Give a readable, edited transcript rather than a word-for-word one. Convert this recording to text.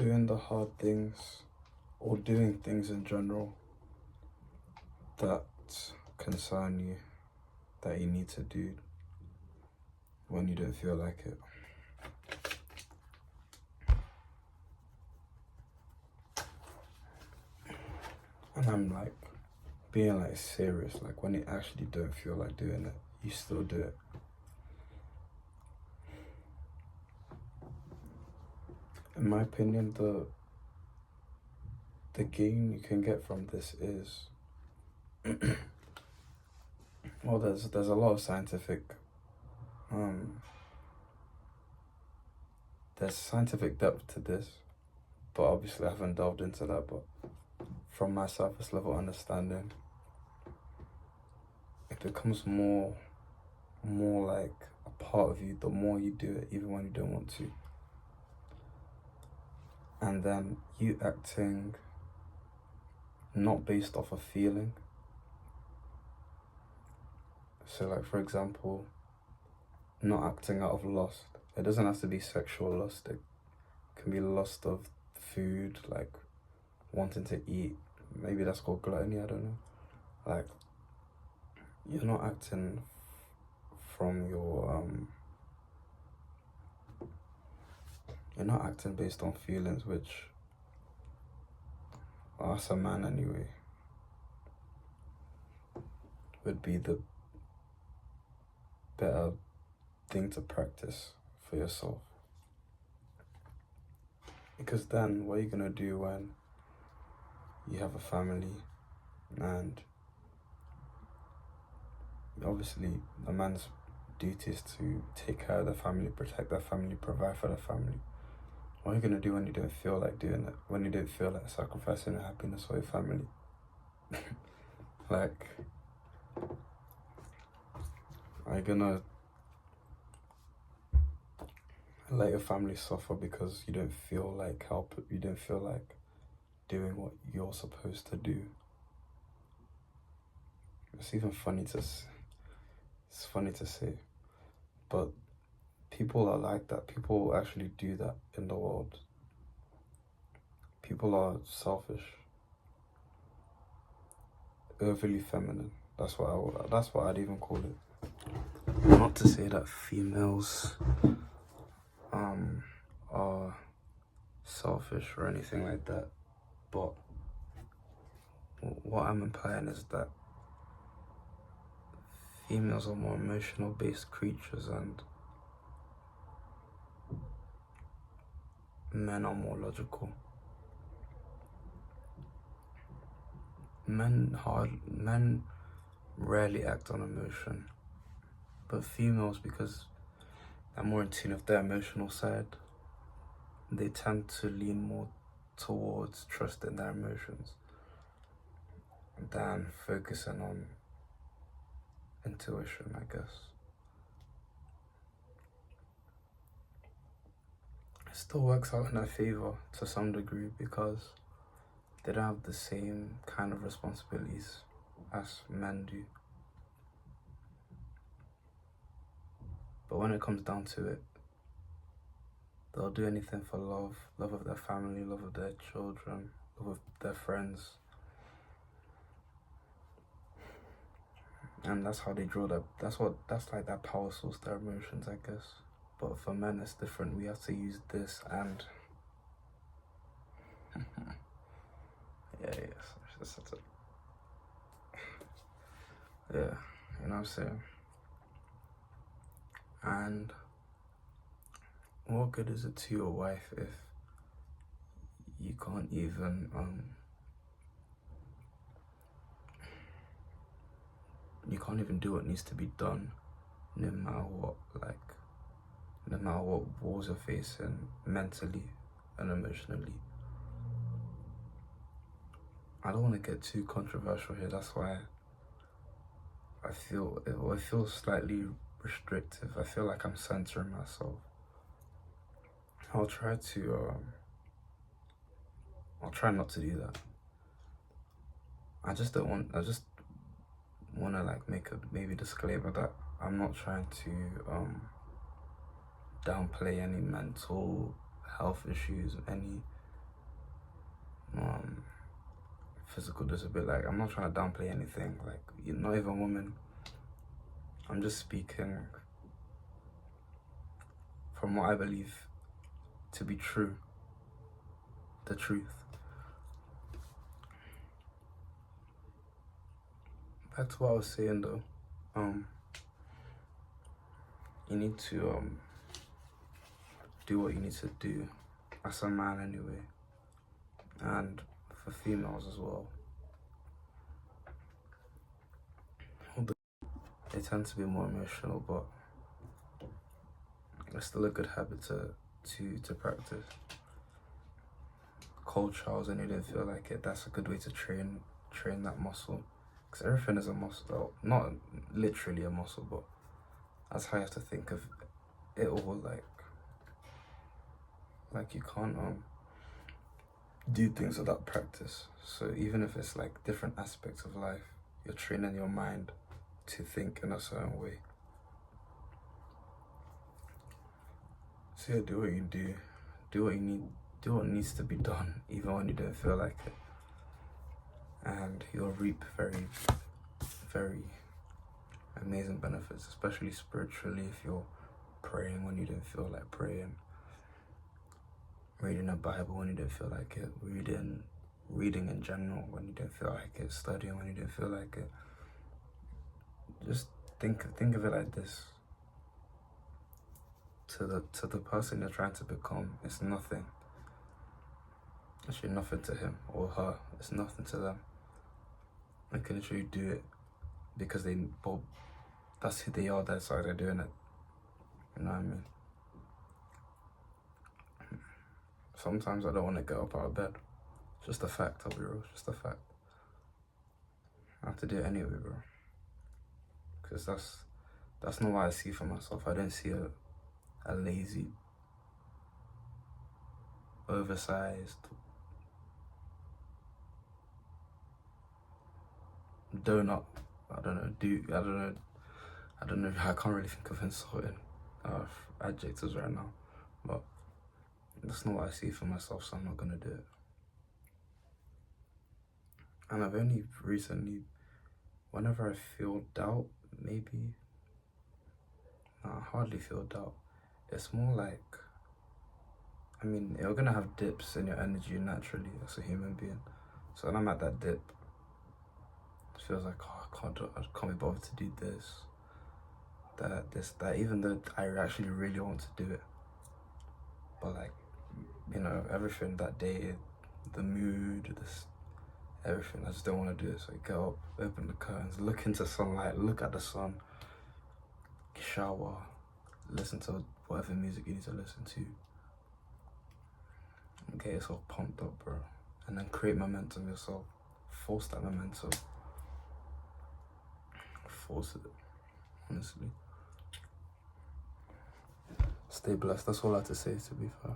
doing the hard things or doing things in general that concern you, that you need to do when you don't feel like it. And I'm like being like serious, like when you actually don't feel like doing it, you still do it. In my opinion, the gain you can get from this is well, there's a lot of scientific there's scientific depth to this, but obviously I haven't delved into that. But from my surface level understanding, it becomes more like a part of you the more you do it, even when you don't want to. And then you acting not based off a feeling. So like, for example, not acting out of lust. It doesn't have to be sexual lust. It can be lust of food, like wanting to eat. Maybe that's called gluttony, I don't know. Like, you're not acting from your you're not acting based on feelings, which as a man anyway would be the better thing to practice for yourself. Because then what are you gonna do when you have a family, and obviously a man's duty is to take care of the family, protect their family, provide for the family. What are you gonna do when you don't feel like doing it? When you don't feel like sacrificing the happiness for your family? Like, are you gonna let your family suffer because you don't feel like you don't feel like doing what you're supposed to do? It's even funny to say, but people are like that. People actually do that in the world. People are selfish, overly feminine. That's what I'd even call it. Not to say that females are selfish or anything like that, but what I'm implying is that females are more emotional based creatures and men are more logical. Men rarely act on emotion, but females, because they're more in tune with their emotional side, they tend to lean more towards trusting their emotions than focusing on intuition, I guess. It still works out in their favor to some degree because they don't have the same kind of responsibilities as men do. But when it comes down to it, they'll do anything for love of their family, love of their children, love of their friends. And that's how they draw that. That's like that power source, their emotions, I guess. But for men, it's different. We have to use this and yeah, you know what I'm saying? And what good is it to your wife if you can't even do what needs to be done, no matter what walls you're facing mentally and emotionally? I don't want to get too controversial here. That's why I feel it feels slightly restrictive. I feel like I'm censoring myself. I'll try not to do that. I just want to like make a maybe disclaimer that I'm not trying to downplay any mental health issues, any um, physical disability. Like, I'm not trying to downplay anything. Like, you're not even women. I'm just speaking from what I believe to be true, the truth. Back to what I was saying though. You need to do what you need to do as a man anyway, and for females as well. They tend to be more emotional, but it's still a good habit to practice. Cold showers when you didn't feel like it, that's a good way to train that muscle. Because everything is a muscle, not literally a muscle, but that's how you have to think of it all. Like you can't do things without practice. So even if it's like different aspects of life, you're training your mind to think in a certain way. So yeah, do what you do what you need, do what needs to be done, even when you don't feel like it. And you'll reap very, very amazing benefits, especially spiritually, if you're praying when you don't feel like praying, reading a Bible when you don't feel like it, reading in general when you don't feel like it, studying when you don't feel like it. Just think of it like this. To the person you're trying to become, it's nothing. Actually, nothing to him or her. It's nothing to them. They can literally do it because that's who they are. That's why they're doing it. You know what I mean? Sometimes I don't want to get up out of bed. It's just a fact, I'll be real. It's just a fact. I have to do it anyway, bro. Because that's not what I see for myself. I don't see a lazy, oversized donut. I don't know. I can't really think of insulting adjectives right now, but that's not what I see for myself, so I'm not gonna do it. And I've only recently, whenever I feel doubt, maybe, I hardly feel doubt. It's more like, I mean, you're gonna have dips in your energy naturally as a human being. So when I'm at that dip, it feels like, oh, I can't be bothered to do this, that, even though I actually really want to do it. But like, you know, everything that day, the mood, everything, I just don't want to do it. So I get up, open the curtains, look into sunlight, look at the sun, shower, listen to whatever music you need to listen to, and get yourself pumped up, bro. And then create momentum yourself. Force that momentum. Force it, honestly. Stay blessed. That's all I have to say, to be fair.